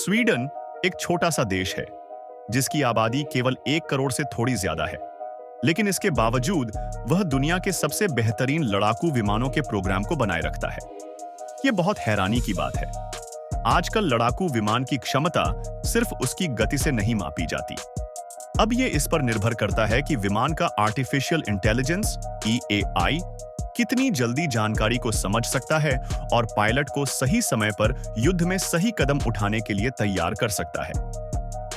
Sweden एक छोटा सा देश है जिसकी आबादी केवल 1 करोड़ से थोड़ी ज्यादा है, लेकिन इसके बावजूद वह दुनिया के सबसे बेहतरीन लड़ाकू विमानों के प्रोग्राम को बनाए रखता है। यह बहुत हैरानी की बात है। आजकल लड़ाकू विमान की क्षमता सिर्फ उसकी गति से नहीं मापी जाती। अब यह इस पर निर्भर करता है कि विमान का आर्टिफिशियल इंटेलिजेंस (EAI) कितनी जल्दी जानकारी को समझ सकता है और पायलट को सही समय पर युद्ध में सही कदम उठाने के लिए तैयार कर सकता है।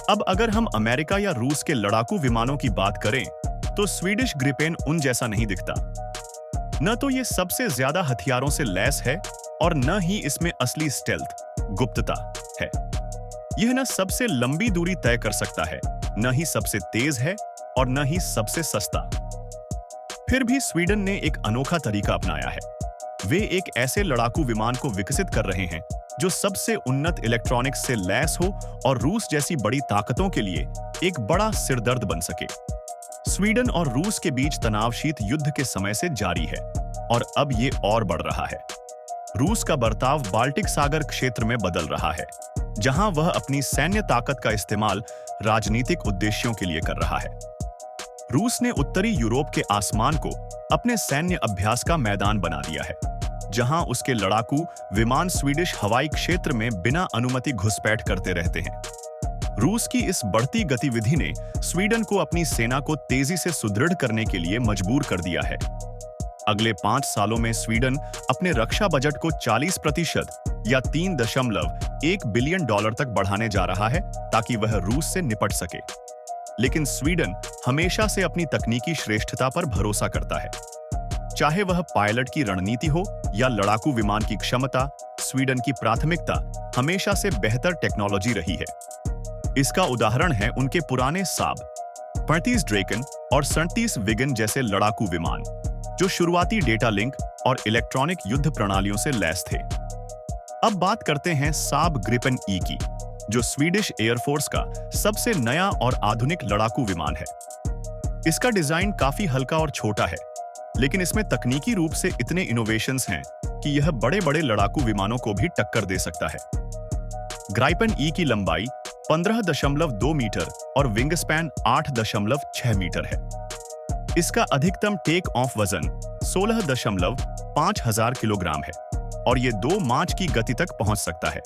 अब अगर हम अमेरिका या रूस के लड़ाकू विमानों की बात करें, तो स्वीडिश ग्रिपेन उन जैसा नहीं दिखता। न तो ये सबसे ज्यादा हथियारों से लैस है और न ही इसमें असली स्टेल्थ गुप्तता है। यह न सबसे लंबी दूरी तय कर सकता है, न ही सबसे तेज है और न ही सबसे सस्ता। फिर भी स्वीडन ने एक अनोखा तरीका अपनाया है। वे एक ऐसे लड़ाकू विमान को विकसित कर रहे हैं जो सबसे उन्नत इलेक्ट्रॉनिक्स से लैस हो और रूस जैसी बड़ी ताकतों के लिए एक बड़ा सिरदर्द बन सके। स्वीडन और रूस के बीच तनाव शीत युद्ध के समय से जारी है और अब ये और बढ़ रहा है। रूस का बर्ताव बाल्टिक सागर क्षेत्र में बदल रहा है, जहां वह अपनी सैन्य ताकत का इस्तेमाल राजनीतिक उद्देश्यों के लिए कर रहा है। रूस ने उत्तरी यूरोप के आसमान को अपने सैन्य अभ्यास का मैदान बना दिया है, जहां उसके लड़ाकू विमान स्वीडिश हवाई क्षेत्र में बिना अनुमति घुसपैठ करते रहते हैं। रूस की इस बढ़ती गतिविधि ने स्वीडन को अपनी सेना को तेजी से सुदृढ़ करने के लिए मजबूर कर दिया है। अगले 5 सालों में स्वीडन अपने रक्षा बजट को 40% या $3.1 बिलियन तक बढ़ाने जा रहा है ताकि वह रूस से निपट सके। लेकिन स्वीडन हमेशा से अपनी तकनीकी श्रेष्ठता पर भरोसा करता है। चाहे वह पायलट की रणनीति हो या लड़ाकू विमान की क्षमता, स्वीडन की प्राथमिकता हमेशा से बेहतर टेक्नोलॉजी रही है। इसका उदाहरण है उनके पुराने साब 35 ड्रेकन और 37 विगन जैसे लड़ाकू विमान, जो शुरुआती डेटा लिंक और इलेक्ट्रॉनिक युद्ध प्रणालियों से लैस थे। अब बात करते हैं साब ग्रिपेन ई की, जो स्वीडिश एयरफोर्स का सबसे नया और आधुनिक लड़ाकू विमान है। इसका डिजाइन काफी हल्का और छोटा है, लेकिन इसमें तकनीकी रूप से इतने इनोवेशंस हैं कि यह बड़े-बड़े लड़ाकू विमानों को भी टक्कर दे सकता है। ग्राइपेन ई की लंबाई 15.2 मीटर और विंग स्पैन 8.6 मीटर है। इसका अधिकतम टेक ऑफ वजन 16.5 हजार किलोग्राम है और ये 2 माच की गति तक पहुंच सकता है।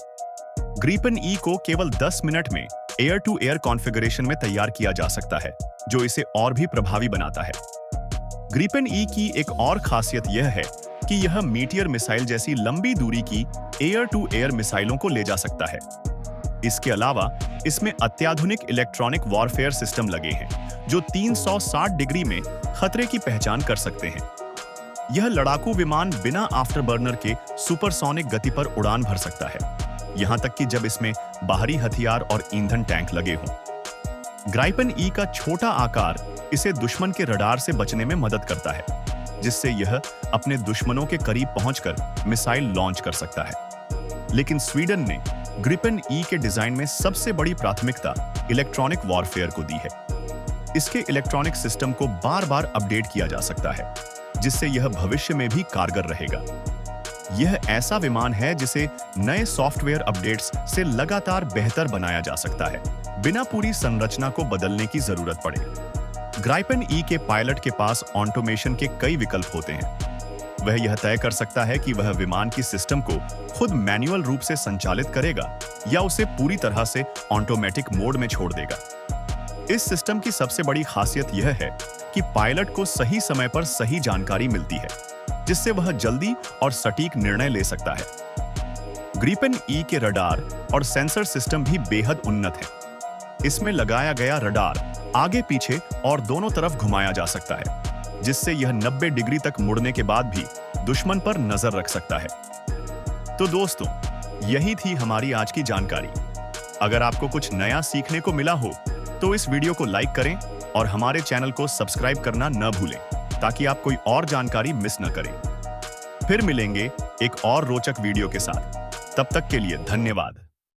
ग्रिपेन ई को केवल 10 मिनट में एयर टू एयर कॉन्फ़िगरेशन में तैयार किया जा सकता है, जो इसे और भी प्रभावी बनाता है। ग्रिपेन ई की एक और खासियत यह है कि यह मीटियर मिसाइल जैसी लंबी दूरी की एयर टू एयर मिसाइलों को ले जा सकता है। इसके अलावा इसमें अत्याधुनिक इलेक्ट्रॉनिक वॉरफेयर सिस्टम लगे हैं, जो 360 डिग्री में खतरे की पहचान कर सकते हैं। यह लड़ाकू विमान बिना आफ्टरबर्नर के सुपरसोनिक गति पर उड़ान भर सकता है, यहां तक कि जब इसमें बाहरी हथियार और ईंधन टैंक लगे हों। ग्राइपेन ई का छोटा आकार इसे दुश्मन के रडार से बचने में मदद करता है, जिससे यह अपने दुश्मनों के करीब पहुंचकर मिसाइल लॉन्च कर सकता है। लेकिन स्वीडन ने ग्रिपेन ई के डिजाइन में सबसे बड़ी प्राथमिकता इलेक्ट्रॉनिक वॉरफेयर को दी है। इसके इलेक्ट्रॉनिक सिस्टम को बार-बार अपडेट किया जा सकता है, जिससे यह भविष्य में भी कारगर रहेगा। यह ऐसा विमान है जिसे नए सॉफ्टवेयर अपडेट्स से लगातार बेहतर बनाया जा सकता है, बिना पूरी संरचना को बदलने की जरूरत पड़े। ग्राइपेन ई के पायलट के पास ऑटोमेशन के कई विकल्प होते हैं। वह यह तय कर सकता है कि वह विमान की सिस्टम को खुद मैन्युअल रूप से संचालित करेगा या उसे पूरी तरह से ऑटोमेटिक मोड में छोड़ देगा। इस सिस्टम की सबसे बड़ी खासियत यह है कि पायलट को सही समय पर सही जानकारी मिलती है, जिससे वह जल्दी और सटीक निर्णय ले सकता है। ग्रिपेन ई के रडार और सेंसर सिस्टम भी बेहद उन्नत है। इसमें लगाया गया रडार आगे पीछे और दोनों तरफ घुमाया जा सकता है, जिससे यह 90 डिग्री तक मुड़ने के बाद भी दुश्मन पर नजर रख सकता है। तो दोस्तों, यही थी हमारी आज की जानकारी। अगर आपको कुछ नया सीखने को मिला हो तो इस वीडियो को लाइक करें और हमारे चैनल को सब्सक्राइब करना न भूलें, ताकि आप कोई और जानकारी मिस न करें। फिर मिलेंगे एक और रोचक वीडियो के साथ। तब तक के लिए धन्यवाद।